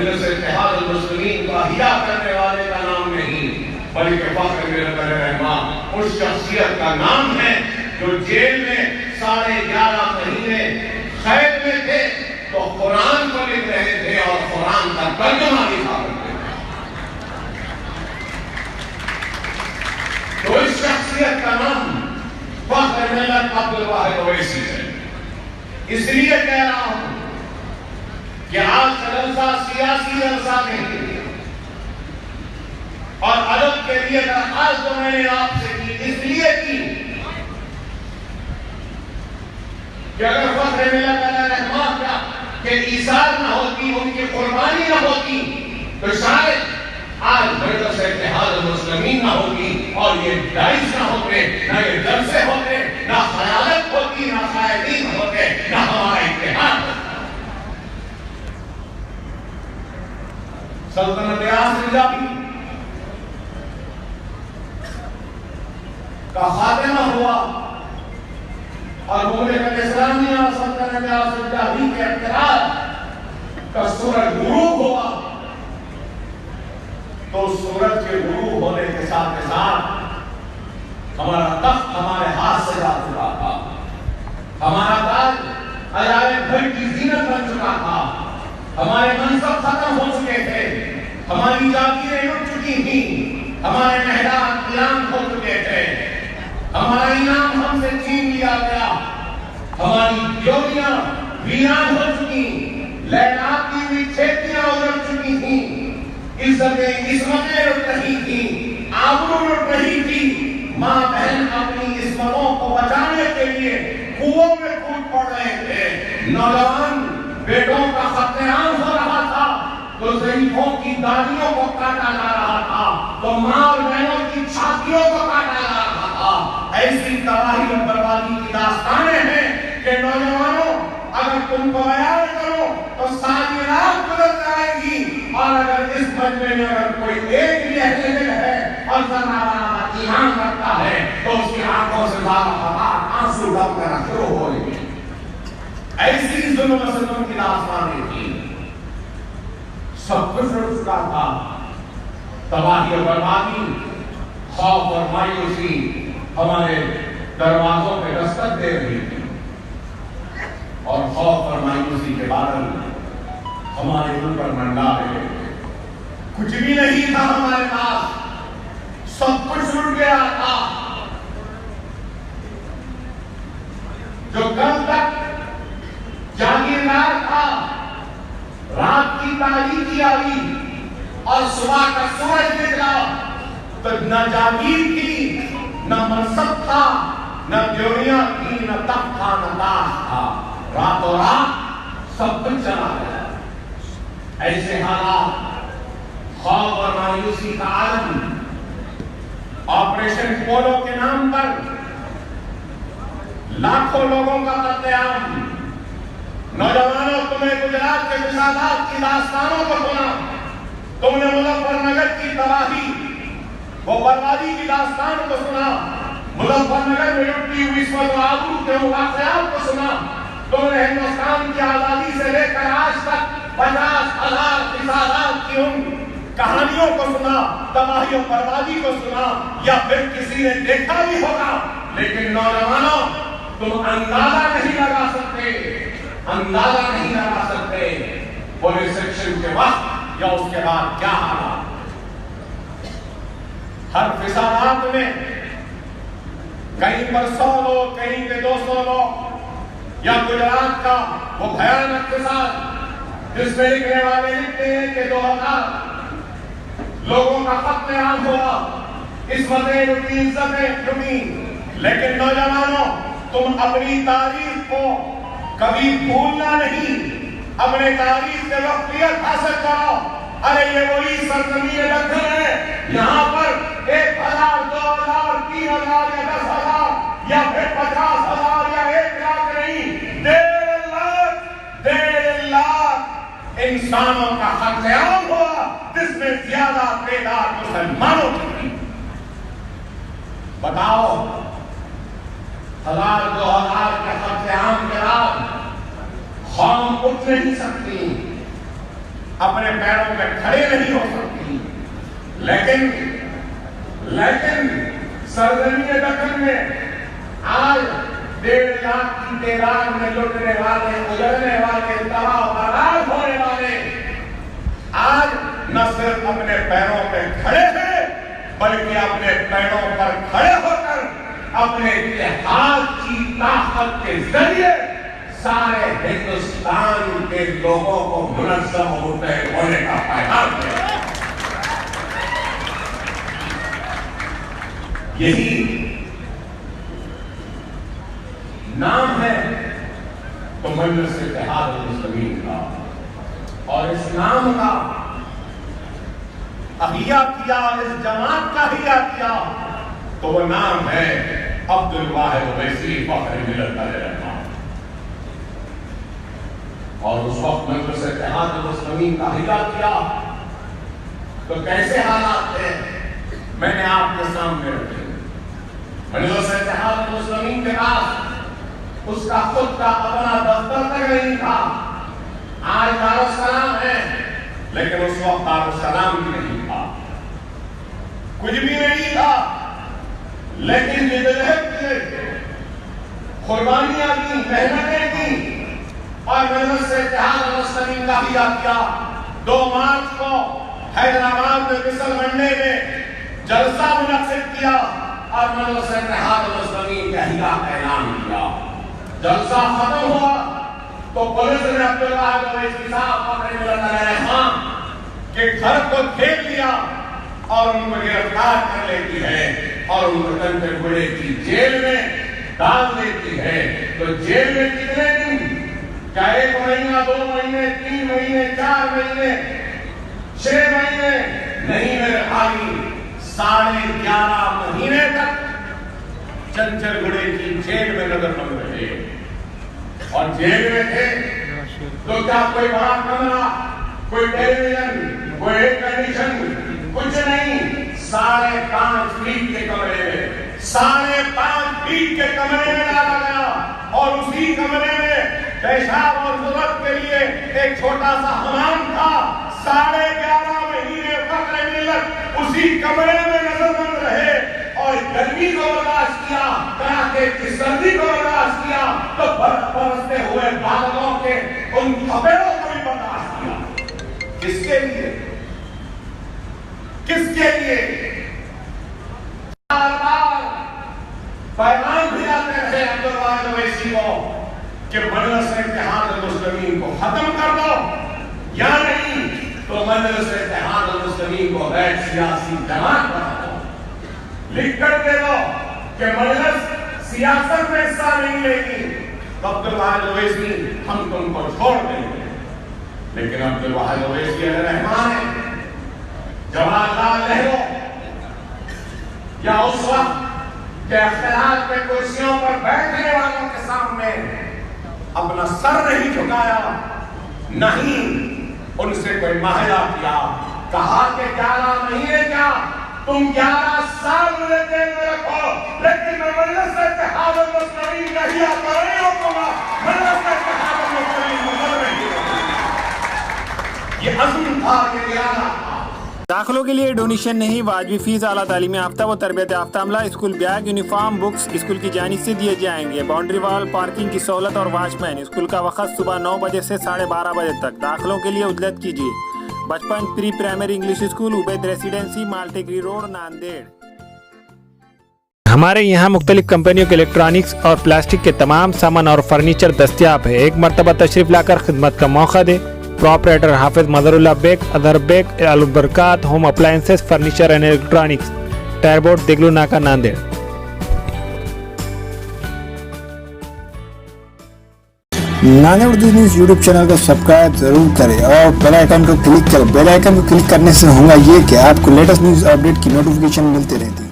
مجلس اتحاد المسلمین کا احیا کرنے والے کا نام نہیں، بلکہ فخر ملت الرحمن اس شخصیت کا نام ہے جو جیل میں 11.5 مہینے قید میں تھے تو قرآن کو لکھ رہے تھے اور قرآن کا ترجمہ لکھا کرتے تھے۔ تو اس شخصیت کا نام فخر ملت عبدالواحد اویسی ہے۔ اس لیے کہہ رہا ہوں کہ آج کا جلسہ سیاسی جلسہ نہیں ہے، اور ادب کے لیے درخواست جو میں نے آپ سے کی اس لیے کی کہ اگر فخر ملت الرحمن کا کہ ایثار نہ ہوتی، ان کی قربانی نہ ہوتی، تو شاید آج مجلس اتحاد المسلمین نہ ہوگی، اور یہ دائز نہ ہوتے، نہ یہ جلسے ہوتے، نہ خیالت ہوتی، نہ قائدین ہوتے، نہ ہمارا اتحاد ہوتا۔ سلطنت عاصر جعفری کا خاتمہ ہوا اور مملکت اسلامیہ اور سلطنت عاصر جعفری کے اقتدار کا سورج غروب ہوا، تو سورج کے غروب ہونے کے ساتھ ہمارا تخت ہمارے ہاتھ سے جا چکا تھا، ہمارا تاج عجائب گھر کی زینت بن چکا تھا، ہمارے منصب ختم ہو چکے تھے، ہماری جاگیریں لٹ چکی تھیں، ہمارے محلات ویران ہو چکے تھے، ہمارا انعام ہم سے چھین لیا گیا، ہماری جوڑیاں ویران ہو چکی، لہلات کی ہوئی کھیتیاں اجڑ چکی تھیں، عصمتیں لٹ رہی تھیں، آبرو لٹ رہی تھی، ماں بہن اپنی عصمتوں کو بچانے کے لیے کنووں میں کود پڑ رہے تھے، نوجوان بیٹوں کا قتل عام ہو رہا تھا، تو ضعیفوں کی دادیوں کو کاٹا جا رہا تھا، تو ماں اور بہنوں کی چھاتیوں کو کاٹا جا رہا تھا۔ ایسی تباہی اور بربادی کی داستانیں ہیں کہ نوجوانوں اگر تم کو بیان کرو تو ساری رات گزر جائے گی، اور اگر اس مجمع میں اگر کوئی ایک بھی اہل دل ہے اور ذرہ برابر ایمان رکھتا ہے تو اس کی آنکھوں سے آنسو ڈب کر شروع ہو گئی۔ ایسی ظلم و ستم کی داستانیں تھی، سب کچھ رک چکا تھا، تباہی اور بربادی، خوف اور مایوسی ہمارے دروازوں پہ دستک دے رہی تھی، اور خوف اور مایوسی کے بادل ہمارے اوپر منڈا رہے تھے، کچھ بھی نہیں تھا ہمارے پاس، سب کچھ رک گیا تھا۔ جو کل تک جاگیردار تھا، رات کی تاریکی آئی اور صبح کا سورج نکلا، تو نہ جاگیر تھی، نہ منصب تھا، نہ دیوریاں تھی، نہ تخت تھا، نہ تاج تھا، راتوں رات سب کچھ چلا گیا۔ ایسے حالات، خوف اور مایوسی کا عالم، آپریشن پولو کے نام پر لاکھوں لوگوں کا قتل عام۔ نوجوانوں، تمہیں گجرات کے فسادات کی داستانوں کو سنا، تم نے مظفر نگر کی تباہی وہ بربادی کی داستان کو سنا، مظفر نگر میں لٹی ہوئی عصمت و آبرو کے واقعات کو سنا، تم نے ہندوستان کی آزادی سے لے کر آج تک 50,000 فسادات کی ان کہانیوں کو سنا، تباہی و بربادی کو سنا، یا پھر کسی نے دیکھا بھی ہوگا، لیکن نوجوانوں تم اندازہ نہیں لگا سکتے پولیس ایکشن کے وقت یا اس کے بعد کیا حالات۔ ہر فسادات میں کہیں پر 100 لوگ، کہیں پہ 200 لوگ، یا گجرات کا وہ بھیانک فساد جس میں لکھنے والے لکھتے ہیں کہ 2000 لوگوں کا قتل عام ہوا، عصمتیں لٹی، عزتیں لٹی، لیکن نوجوانوں تم اپنی تاریخ کو کبھی بھولنا نہیں، اپنے تاریخ سے وقفیت حاصل کرو۔ ارے یہ وہی سرزمین لکھن ہے، یہاں پر 1000، 2000، 3000 یا 10,000 یا پھر 50,000 یا 1 لاکھ نہیں، 1.5 لاکھ انسانوں کا قتل عام ہوا، جس میں زیادہ تعداد مسلمانوں کی تھی۔ بتاؤ 1000، 2000 کے قتل عام کے بعد قوم اٹھ نہیں سکتی، اپنے پیروں پہ کھڑے نہیں ہو سکتی، لیکن سرزمین دکن میں آج 1.5 لاکھ کی تعداد میں لٹنے والے، اجڑنے والے، تباہ و برباد ہونے والے آج نہ صرف اپنے پیروں پہ کھڑے ہیں بلکہ اپنے پیروں پر کھڑے ہو کر اپنے اتحاد کی طاقت کے ذریعے سارے ہندوستان کے لوگوں کو منظم ہوتے ہونے کا پیغام دے۔ یہی نام ہے تو مجلس اتحاد المسلمین کا، اور اس نام کا احیاء کیا، اس جماعت کا احیاء کیا تو وہ نام ہے عبد الواحد اویسی فخر ملت علیہ الرحمہ۔ اور اس وقت مجلس اتحاد المسلمین کا احیاء کیا تو کیسے حالات تھے میں نے آپ کے سامنے رکھے۔ مجلس اتحاد المسلمین کے پاس اس کا خود کا اپنا دفتر تک نہیں تھا۔ آج دارالسلام ہے لیکن اس وقت دارالسلام بھی نہیں تھا، کچھ بھی نہیں تھا، لیکن جدوجہد کی، قربانیاں دی، محنتیں دی، اور مجلس اتحاد المسلمین کا احیاء کیا۔ 2 مارچ کو حیدرآباد میں مثل منڈے میں جلسہ منعقد کیا اور مجلس اتحاد المسلمین کے احیاء کا اعلان کیا۔ جلسہ ختم ہوا تو پولیس نے عبد الواحد اویسی صاحب فخر ملت علیہ الرحمہ کے گھر کو گھیر لیا اور ان کو گرفتار کر لیتی ہے اور ان کو کنٹر گڑے کی جیل میں ڈال دیتی ہے۔ تو جیل میں کتنے دن؟ کیا 1 مہینہ، 2 مہینے، 3 مہینے، 4 مہینے، 6 مہینے؟ نہیں میرے بھائی، 11.5 مہینے تک چنچل گڑے کی جیل میں نظر بند رہے، اور جیل میں تھے تو کیا کوئی بڑا کمرہ، کوئی ٹیلی ویژن، کوئی ایئر کنڈیشن، کچھ نہیں، 5.5 فیٹ کے کمرے میں، 5.5 فیٹ کے کمرے میں ڈالا گیا، اور اسی کمرے میں پیشاب اور ضرورت کے لیے ایک چھوٹا سا حمام تھا۔ 11.5 مہینے فخر ملت اسی کمرے میں نظر بند رہے اور گرمی کو برداشت کیا، کڑاکے کی سردی کو برداشت کیا، تو برستے ہوئے بادلوں کے ان تھپیڑوں کو بھی برداشت کیا۔ کس کے لیے؟ کس کے لیے؟ بار بار پیغام بھی آتے رہے عبد الواحد اویسی کو کہ مجلس اتحاد المسلمین کو ختم کر دو، یا نہیں تو مجلس اتحاد المسلمین کو غیر سیاسی جماعت بنا دو، لکھ کر دے دو کہ مجلس سیاست میں حصہ نہیں لے گی۔ عبد الواحد اویسی ہم تم کو چھوڑ دیں گے، لیکن عبد الواحد اویسی علیہ الرحمہ نے جواہر لال نہرو یا اس وقت کہ اختلاف کے کرسیوں پر بیٹھنے والوں کے سامنے اپنا سر نہیں جھکایا، نہیں ان سے کوئی معاہدہ کیا، کہا کہ 11 مہینے کیا، تم 11 سال مجھے جیل میں رکھو، لیکن میں مجلس اتحاد المسلمین کا احیاء نہیں ہوگا، مجلس اتحاد المسلمین کو نہیں ہوگا۔ یہ عزم تھا، یہ ارادہ تھا۔ داخلوں کے لیے ڈونیشن نہیں، واجبی فیس اعلیٰ تعلیم یافتہ و تربیت یافتہ عملہ، school bag, uniform, books school کی جانب سے دیے جائیں گے۔ باؤنڈری وال، پارکنگ کی سہولت اور واچ مین۔ اسکول کا وقت صبح 9 بجے سے 12:30 بجے تک۔ داخلوں کے لیے عجلت کیجیے۔ بچپن pre primary English school, Ubaid residency, Maltekri road, Nanded. ہمارے یہاں مختلف کمپنیوں کے الیکٹرانکس اور پلاسٹک کے تمام سامان اور فرنیچر دستیاب ہے۔ ایک مرتبہ تشریف لا کر خدمت کا موقع دیں۔ Proprietor Hafiz Mazhar Ullah Baig, Azhar Baig, Albarkat home appliances, furniture and electronics, tyre board, Deglur Naka, Nanded. Nanded Urdu news YouTube channel کو سبسکرائب ضرور کریں اور بیل آئیکن کو کلک کریں۔ بیل آئیکن کو کلک کرنے سے ہوگا یہ کہ آپ کو لیٹسٹ نیوز اپڈیٹ کی نوٹیفیکیشن ملتی رہتی ہے۔